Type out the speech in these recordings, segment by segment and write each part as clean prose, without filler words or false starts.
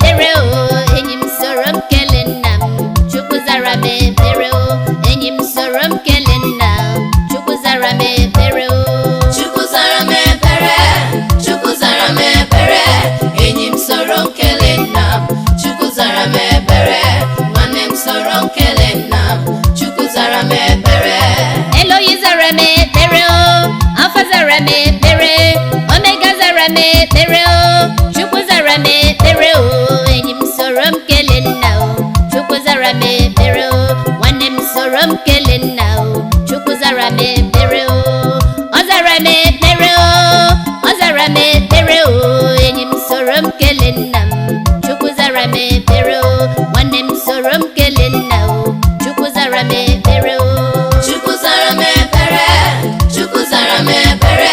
ekpere o, enyi m soro m kelee nna m. Chukwu zara m ekpere o, enyi m soro m kelee nna. Chukwu zara m ekpere o. Chukwu zara m ekpere, Chukwu zara m ekpere, enyi m soro m kelee nna m. Chukwu zara m ekpere, nwanne m soro m kelee nna m. Chukwu zara m ekpere. Eloyi zara m ekpere o, Alpha zara m ekpere, Omega zara m ekpere o. Chukwu zara m ekpere o, enyi m soro m kelee nna o. Chukwu zara m ekpere o, nwanne m soro m kelee nna o. Chukwu zara m ekpere o. Ọ zara m ekpere o, ọ zara m ekpere o, enyi m soro m kelee nna m. Chukwu zara m ekpere o, nwanne m soro m kelee nna o. Chukwu zara m ekpere o. Chukwu zara m ekpere, Chukwu zara m ekpere,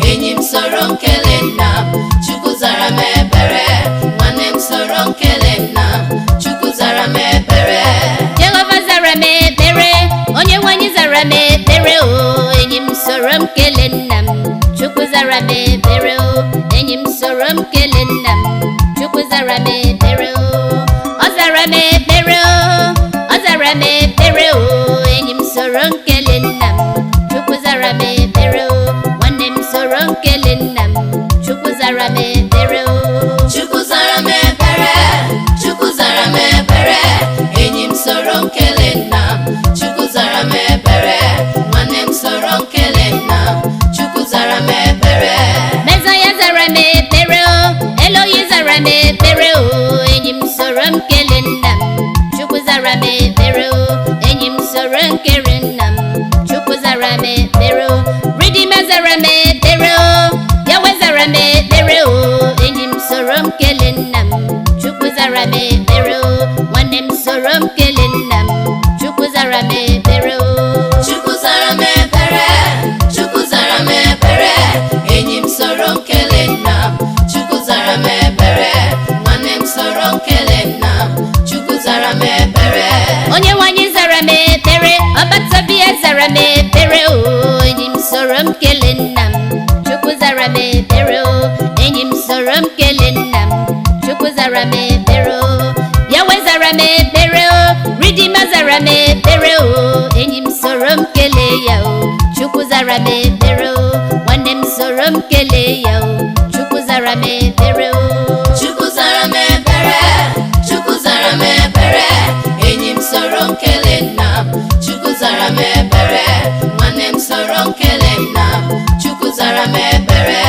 enyi m soro m kelee nna m. Chukwu zara m ekpere, nwanne m soro m kelee nna m. Chukwu zara m ekpere. Jehova zara m ekpere, onye nwanyị zara m ekpere o, enyi m soro m kelee nna m. Chukwu zara m ekpere o, enyi m soro m kelee nna m. Chukwu zara m ekpere o. Ọ zara m ekpere o, ọ zara m ekpere o, enyi m soro m kelee nna m. Chukwu zara m ekpere o, nwanne m soro m kelee nna m. Chukwu zara m ekpere o. Chukwu zara m ekpere, Chukwu zara m ekpere, enyi m soro m kelee nna m. Chukwu zara m ekpere, nwanne m soro m kelee nna m. Chukwu zara m ekpere. Mezaya zara m ekpere o, Eloyi zara m ekpere o, enyi m soro m kelee nna m. Chukwu zara m ekpere o, enyi m soro m kelee nna m. Chukwu zara m ekpere o. Redeemer zara m ekpere o, Yahweh zara m ekpere o, enyi m soro m kelee nna m. Chukwu zara m ekpere o, nwanne m soro m kelee nna m. Chukwu zara m ekpere o. Chukwu zara m ekpere, Chukwu zara m ekpere, enyi m soro m kelee nna m. Chukwu zara m ekpere, nwanne m soro m kelee nna m. Chukwu zara m ekpere. Onye nwanyị zara m ekpere, Ọbatabiya zara m ekpere o, enyi m soro m kelee nna m. Chukwu zara m ekpere o, enyi m soro m kelee nna m. Chukwu zara m ekpere o. Yahweh zara m ekpere o, Redeemer zara m ekpere o, enyi m soro m kelee ya o. Chukwu zara m ekpere o, nwanne m soro m kelee ya o. Chukwu zara m ekpere o. Chukwu zara m ekpere, Chukwu zara m ekpere, enyi m soro m kelee nna m. Chukwu zara m ekpere, nwanne m soro m kelee nna m. Chukwu zara m ekpere.